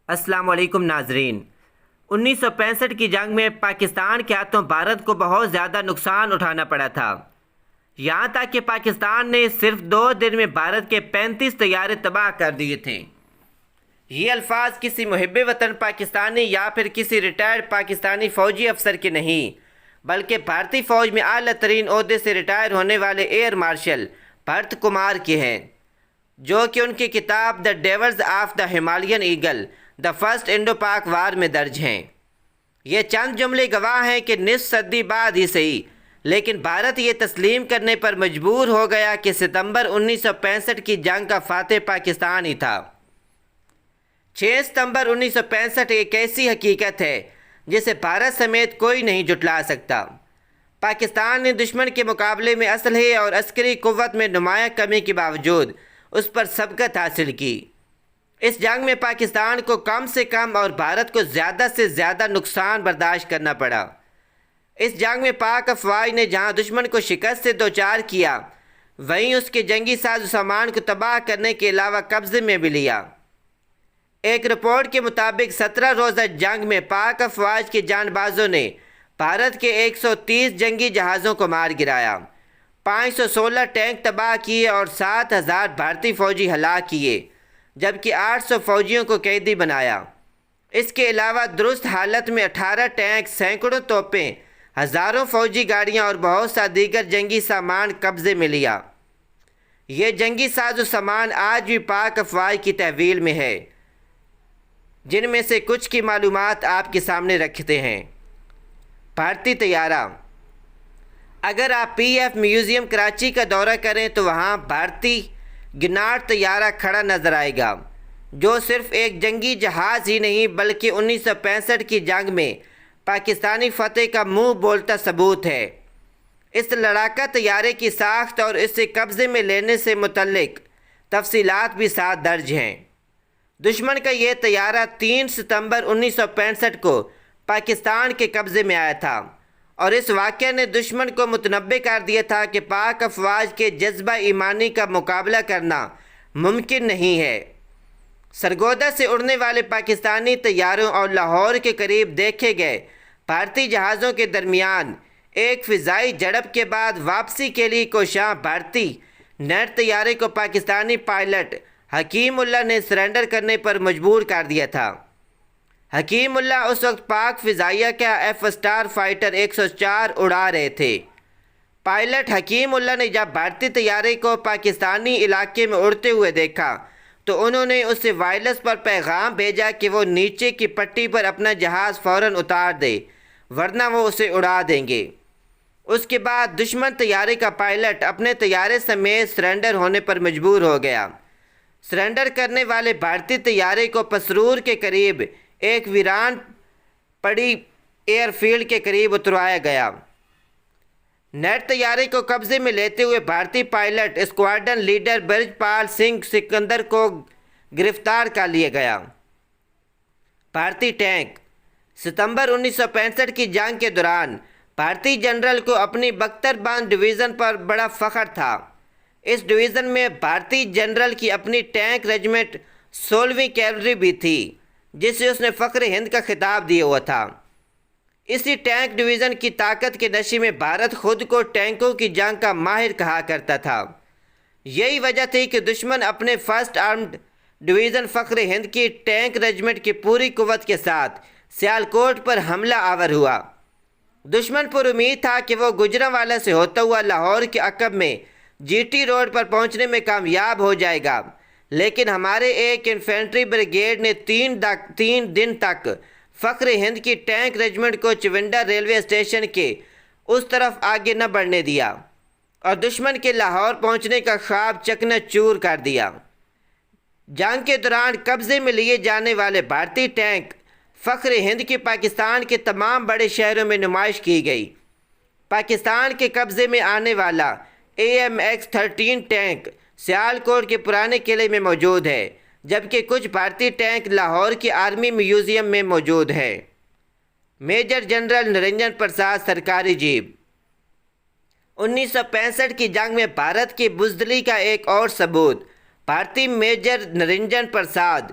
السلام علیکم ناظرین۔ 1965 کی جنگ میں پاکستان کے ہاتھوں بھارت کو بہت زیادہ نقصان اٹھانا پڑا تھا، یہاں تک کہ پاکستان نے صرف 2 دن میں بھارت کے 35 طیارے تباہ کر دیے تھے۔ یہ الفاظ کسی محب وطن پاکستانی یا پھر کسی ریٹائرڈ پاکستانی فوجی افسر کے نہیں، بلکہ بھارتی فوج میں اعلیٰ ترین عہدے سے ریٹائر ہونے والے ایئر مارشل بھرت کمار کے ہیں، جو کہ ان کی کتاب the devils of the Himalayan eagle the first Indo Pak war میں درج ہیں۔ یہ چند جملے گواہ ہیں کہ نصف صدی بعد ہی صحیح، لیکن بھارت یہ تسلیم کرنے پر مجبور ہو گیا کہ ستمبر 1965 کی جنگ کا فاتح پاکستان ہی تھا۔ 6 ستمبر 1965 ایک ایسی حقیقت ہے جسے بھارت سمیت کوئی نہیں جھٹلا سکتا۔ پاکستان نے دشمن کے مقابلے میں اسلحے اور عسکری قوت میں نمایاں کمی کے باوجود اس پر سبقت حاصل کی۔ اس جنگ میں پاکستان کو کم سے کم اور بھارت کو زیادہ سے زیادہ نقصان برداشت کرنا پڑا۔ اس جنگ میں پاک افواج نے جہاں دشمن کو شکست سے دوچار کیا، وہیں اس کے جنگی ساز و سامان کو تباہ کرنے کے علاوہ قبضے میں بھی لیا۔ ایک رپورٹ کے مطابق 17 روزہ جنگ میں پاک افواج کے جان بازوں نے بھارت کے 130 جنگی جہازوں کو مار گرایا، 516 ٹینک تباہ کیے اور 7000 بھارتی فوجی ہلاک کیے، جبکہ 800 فوجیوں کو قیدی بنایا۔ اس کے علاوہ درست حالت میں 18 ٹینک، سینکڑوں توپیں، ہزاروں فوجی گاڑیاں اور بہت سا دیگر جنگی سامان قبضے میں لیا۔ یہ جنگی ساز و سامان آج بھی پاک افواج کی تحویل میں ہے، جن میں سے کچھ کی معلومات آپ کے سامنے رکھتے ہیں۔ بھارتی طیارہ۔ اگر آپ پی ایف میوزیم کراچی کا دورہ کریں تو وہاں بھارتی گناٹ طیارہ کھڑا نظر آئے گا، جو صرف ایک جنگی جہاز ہی نہیں بلکہ 1965 کی جنگ میں پاکستانی فتح کا منہ بولتا ثبوت ہے۔ اس لڑاکا طیارے کی ساخت اور اسے قبضے میں لینے سے متعلق تفصیلات بھی ساتھ درج ہیں۔ دشمن کا یہ طیارہ 3 ستمبر 1965 کو پاکستان کے قبضے میں آیا تھا، اور اس واقعہ نے دشمن کو متنبہ کر دیا تھا کہ پاک افواج کے جذبہ ایمانی کا مقابلہ کرنا ممکن نہیں ہے۔ سرگودا سے اڑنے والے پاکستانی طیاروں اور لاہور کے قریب دیکھے گئے بھارتی جہازوں کے درمیان ایک فضائی جھڑپ کے بعد واپسی کے لیے کوشاں بھارتی نیٹ طیارے کو پاکستانی پائلٹ حکیم اللہ نے سرنڈر کرنے پر مجبور کر دیا تھا۔ حکیم اللہ اس وقت پاک فضائیہ کا ایف اسٹار فائٹر 104 اڑا رہے تھے۔ پائلٹ حکیم اللہ نے جب بھارتی طیارے کو پاکستانی علاقے میں اڑتے ہوئے دیکھا تو انہوں نے اسے وائرلیس پر پیغام بھیجا کہ وہ نیچے کی پٹی پر اپنا جہاز فوراً اتار دے، ورنہ وہ اسے اڑا دیں گے۔ اس کے بعد دشمن طیارے کا پائلٹ اپنے طیارے سمیت سرنڈر ہونے پر مجبور ہو گیا۔ سرنڈر کرنے والے بھارتی طیارے کو پسرور کے قریب ایک ویران پڑی ایئر فیلڈ کے قریب اتروایا گیا۔ نیٹ طیارے کو قبضے میں لیتے ہوئے بھارتی پائلٹ اسکواڈرن لیڈر برج پال سنگھ سکندر کو گرفتار کر لیا گیا۔ بھارتی ٹینک۔ ستمبر 1965 کی جنگ کے دوران بھارتی جنرل کو اپنی بختر بند ڈویژن پر بڑا فخر تھا۔ اس ڈویژن میں بھارتی جنرل کی اپنی ٹینک ریجمنٹ 16ویں کیولری بھی تھی، جسے اس نے فخر ہند کا خطاب دیا ہوا تھا۔ اسی ٹینک ڈویژن کی طاقت کے نشے میں بھارت خود کو ٹینکوں کی جنگ کا ماہر کہا کرتا تھا۔ یہی وجہ تھی کہ دشمن اپنے فرسٹ آرمڈ ڈویژن فخر ہند کی ٹینک ریجمنٹ کی پوری قوت کے ساتھ سیالکوٹ پر حملہ آور ہوا۔ دشمن پر امید تھا کہ وہ گجرانوالہ سے ہوتا ہوا لاہور کے عقب میں جی ٹی روڈ پر پہنچنے میں کامیاب ہو جائے گا، لیکن ہمارے ایک انفینٹری بریگیڈ نے 3 دن تک فخر ہند کی ٹینک ریجمنٹ کو چونڈا ریلوے اسٹیشن کے اس طرف آگے نہ بڑھنے دیا اور دشمن کے لاہور پہنچنے کا خواب چکنا چور کر دیا۔ جنگ کے دوران قبضے میں لیے جانے والے بھارتی ٹینک فخر ہند کی پاکستان کے تمام بڑے شہروں میں نمائش کی گئی۔ پاکستان کے قبضے میں آنے والا AMX-13 ٹینک سیالکوٹ کے پرانے قلعے میں موجود ہے، جبکہ کچھ بھارتی ٹینک لاہور کے آرمی میوزیم میں موجود ہے۔ میجر جنرل نرنجن پرساد سرکاری جیب۔ 1965 کی جنگ میں بھارت کی بزدلی کا ایک اور ثبوت بھارتی میجر نرنجن پرساد